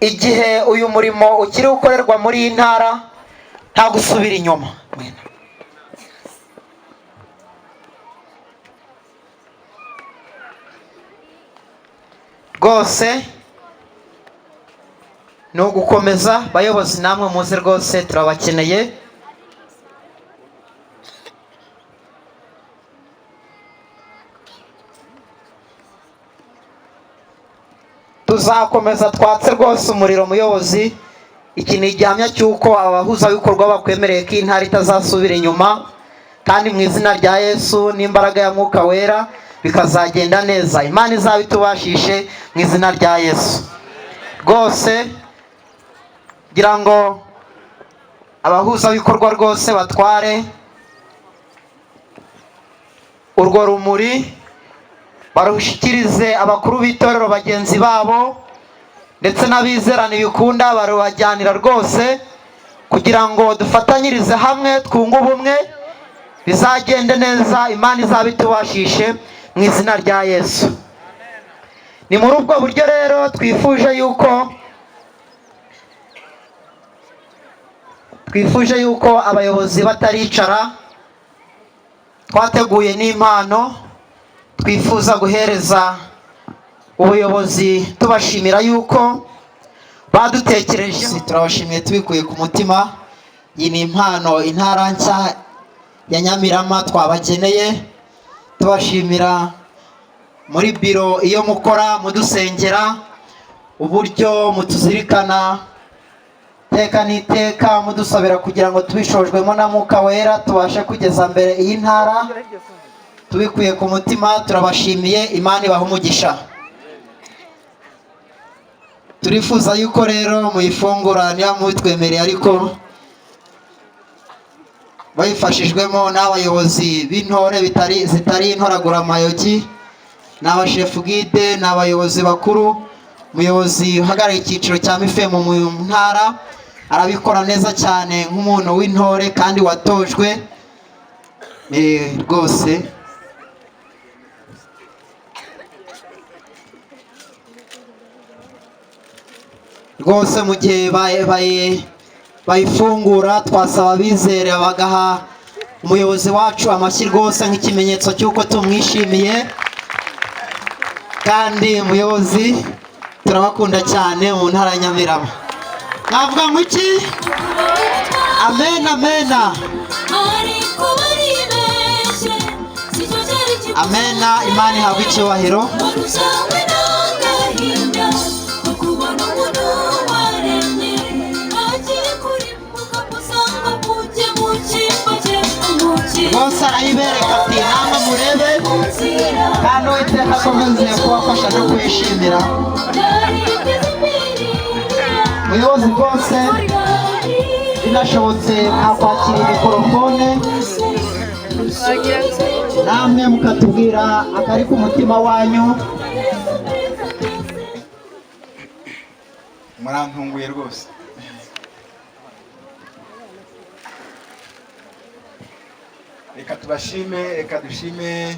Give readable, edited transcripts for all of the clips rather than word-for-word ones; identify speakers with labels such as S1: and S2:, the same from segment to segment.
S1: igihe uyu murimo ukiri ukorerwa muri iyi ntara nta gusubira inyuma. rwose ni ugukomeza. bayobozi namwe muze rwose turabakeneye. tuzakomeza twatse rwose umuriro muyobozi. iki ni igihamya cy'uko abahuzabikorwa bakwemereye ko intara itazasubira inyuma, kandi mu izina rya Yesu n'imbaraga ya Mwuka Wera bikazagenda neza. Imana izaba itubashishe mu izina rya Yesu. rwose ngira ngo abahuzabikorwa rwose batware urwo rumuri, barushikirize abakuru b'itorero bagenzi babo ndetse n'abizerana ibikunda, barubajyanira rwose kugira ngo dufatanyirize hamwe twunge ubumwe, bizagende neza. Imana izaba itubashishe mu izina rya Yesu. ni muri ubwo buryo rero twifuje yuko abayobozi bataricara, twateguye n'impano twifuza guhereza ubuyobozi, tubashimira yuko badutekereje. turabashimiye tubikuye ku mutima. iyi ni impano intara nshya ya Nyamirama twabageneye, tubashimira muri biro iyo mukora mudusengera, uburyo mutuzirikana teka n'iteka, mudusabira kugira ngo tubishojwemo na Mwuka Wera tubashe kugeza mbere iyi ntara, tubikuye ku mutima. turabashimiye. Imana ibahe umugisha. turifuza yuko rero muyifungura niba mubitwemereye, ariko bayifashijwemo n'abayobozi b'intore zitari intoraguramayogi, n'abashefu guide, n'abayobozi bakuru. umuyobozi uhagarariye icyiciro cya Mifemu mu ntara arabikora neza cyane nk'umuntu w'intore kandi watojwe rwose. rwose mu gihe bayifungura, twasaba abizere bagaha umuyobozi wacu amashyi rwose nk'ikimenyetso cy'uko tumwishimiye. kandi umuyobozi turabakunda cyane mu ntara ya Nyamirama. navuga ngo iki? amen, amen, amen. Imana ihabwe icyubahiro. bose arayibereka ati namwe murebe, kandi Uwiteka akomeze kubafasha no kwishimira. ubuyobozi bwose binashobotse mwakwakira mikorofone namwe mukatubwira akari ku mutima wanyu.
S2: murantunguye rwose. reka tubashime, reka dushime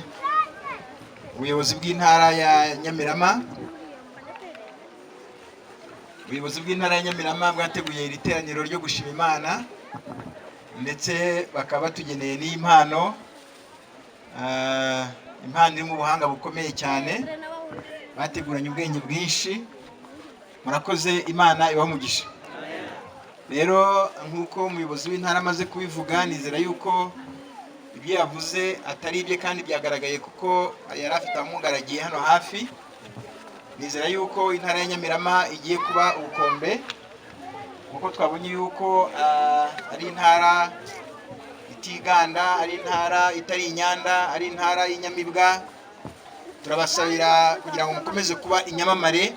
S2: ubuyobozi bw'intara ya Nyamirama. ubuyobozi bw'intara ya Nyamirama bwateguye iri teraniro ryo gushima Imana, ndetse bakaba batugeneye n'impano, impano iri mu buhanga bukomeye cyane, bateguranye ubwenge bwinshi. murakoze, Imana ibahe umugisha. rero nk'uko umuyobozi w'intara amaze kubivuga, nizera yuko ibyo yavuze atari ibye kandi byagaragaye kuko yari afite abamugaragiye hano hafi. nizera yuko intara ya Nyamirama igiye kuba ubukombe, kuko twabonye yuko ari intara itiganda, ari intara itari inyanda, ari intara y'inyamibwa. turabasabira kugira ngo mukomeze kuba inyamamare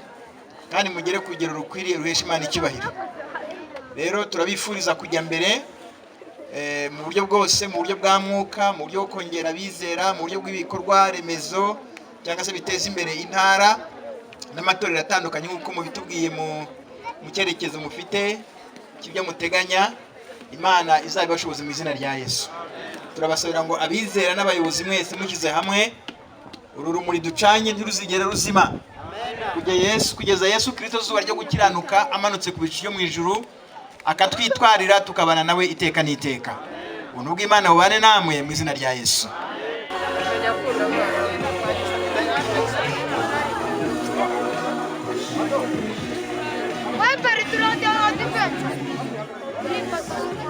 S2: kandi mugere ku rugero rukwiriye ruhesha Imana icyubahiro. rero turabifuriza kujya mbere mu buryo bwose, mu buryo bwa mwuka, mu buryo bwo kongera abizera, mu buryo bw'ibikorwa remezo cyangwa se biteza imbere intara n'amatorero atandukanye, nk'uko mubitubwiye mu cyerekezo mufite cy'ibyo muteganya. Imana izabibashoboza mu izina rya Yesu. turabasabira ngo abizera n'abayobozi mwese mushyize hamwe, uru rumuri ducanye ntiruzigere ruzima, kugeza Yesu Kristo zuba ryo gukiranuka amanutse ku bicu byo mu ijuru akatwitwarira tukabana nawe iteka n'iteka. Ubuntu bw'Imana bubane namwe mu izina rya Yesu.
S3: Vai per il